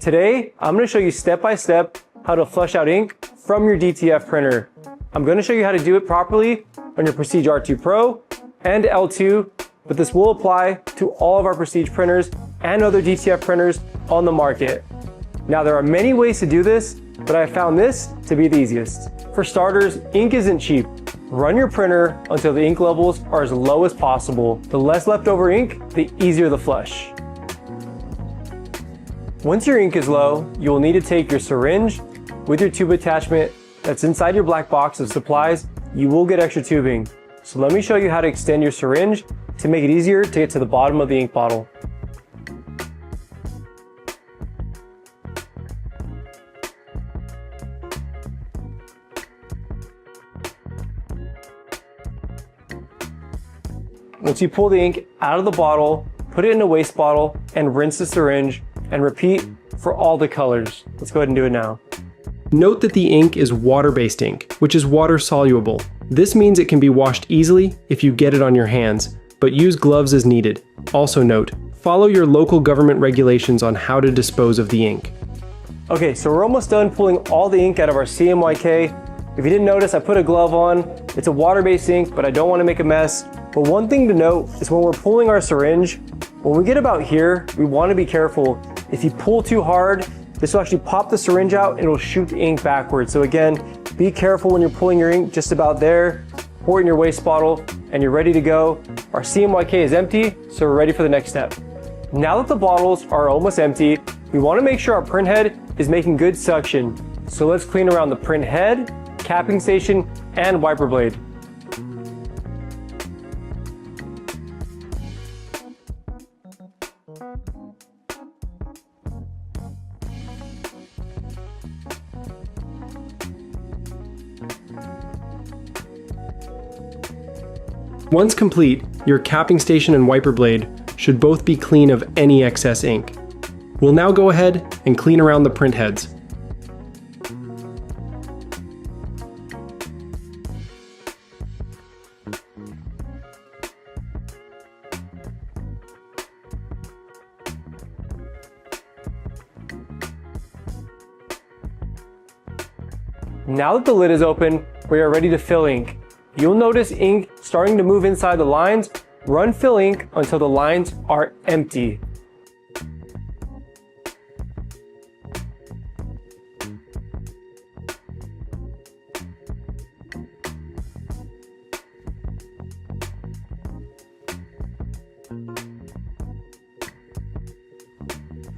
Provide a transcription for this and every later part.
Today, I'm going to show you step by step how to flush out ink from your DTF printer. I'm going to show you how to do it properly on your Prestige R2 Pro and L2, but this will apply to all of our Prestige printers and other DTF printers on the market. Now, there are many ways to do this, but I found this to be the easiest. For starters, ink isn't cheap. Run your printer until the ink levels are as low as possible. The less leftover ink, the easier the flush. Once your ink is low, you will need to take your syringe with your tube attachment that's inside your black box of supplies. You will get extra tubing. So let me show you how to extend your syringe to make it easier to get to the bottom of the ink bottle. Once you pull the ink out of the bottle, put it in a waste bottle and rinse the syringe, and repeat for all the colors. Let's go ahead and do it now. Note that the ink is water-based ink, which is water soluble. This means it can be washed easily if you get it on your hands, but use gloves as needed. Also note, follow your local government regulations on how to dispose of the ink. Okay, so we're almost done pulling all the ink out of our CMYK. If you didn't notice, I put a glove on. It's a water-based ink, but I don't want to make a mess. But one thing to note is when we're pulling our syringe, when we get about here, we want to be careful. If you pull too hard, this will actually pop the syringe out and it'll shoot the ink backwards. So again, be careful when you're pulling your ink just about there. Pour it in your waste bottle and you're ready to go. Our CMYK is empty, so we're ready for the next step. Now that the bottles are almost empty, we want to make sure our print head is making good suction. So let's clean around the print head, capping station, and wiper blade. Once complete, your capping station and wiper blade should both be clean of any excess ink. We'll now go ahead and clean around the print heads. Now that the lid is open, we are ready to fill ink. You'll notice ink starting to move inside the lines. Run fill ink until the lines are empty.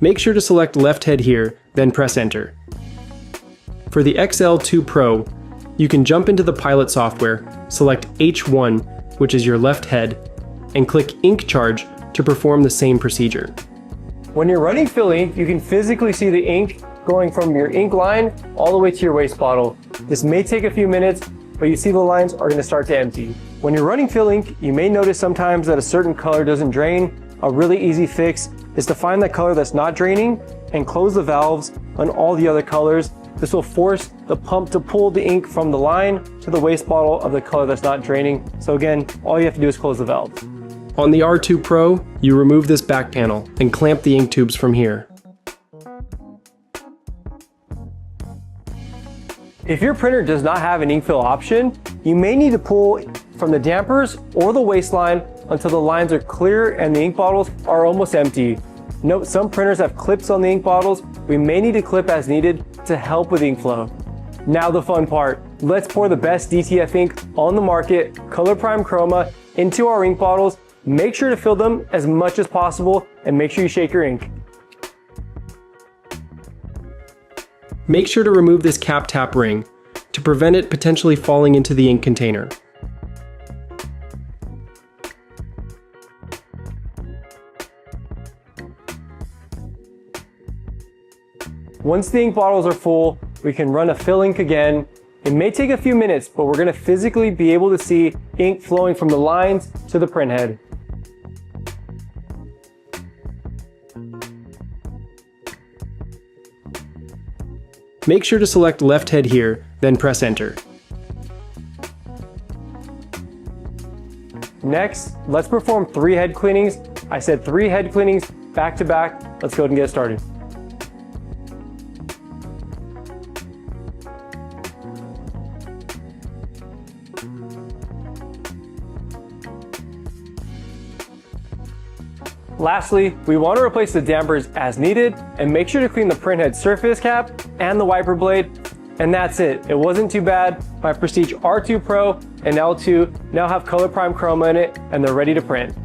Make sure to select left head here, then press enter. For the XL2 Pro, you can jump into the Pilot software, select H1, which is your left head, and click Ink Charge to perform the same procedure. When you're running fill ink, you can physically see the ink going from your ink line all the way to your waste bottle. This may take a few minutes, but you see the lines are going to start to empty. When you're running fill ink, you may notice sometimes that a certain color doesn't drain. A really easy fix is to find that color that's not draining and close the valves on all the other colors. This will force the pump to pull the ink from the line to the waste bottle of the color that's not draining. So again, all you have to do is close the valve. On the R2 Pro, you remove this back panel and clamp the ink tubes from here. If your printer does not have an ink fill option, you may need to pull from the dampers or the waistline until the lines are clear and the ink bottles are almost empty. Note, some printers have clips on the ink bottles. We may need to clip as needed to help with ink flow. Now the fun part. Let's pour the best DTF ink on the market, Color Prime Chroma, into our ink bottles. Make sure to fill them as much as possible and make sure you shake your ink. Make sure to remove this cap tap ring to prevent it potentially falling into the ink container. Once the ink bottles are full, we can run a fill ink again. It may take a few minutes, but we're going to physically be able to see ink flowing from the lines to the print head. Make sure to select left head here, then press enter. Next, let's perform 3 head cleanings I said 3 head cleanings back to back. Let's go ahead and get started. Lastly, we want to replace the dampers as needed and make sure to clean the printhead surface cap and the wiper blade. And that's it. It wasn't too bad. My Prestige R2 Pro and L2 now have color prime chroma in it and they're ready to print.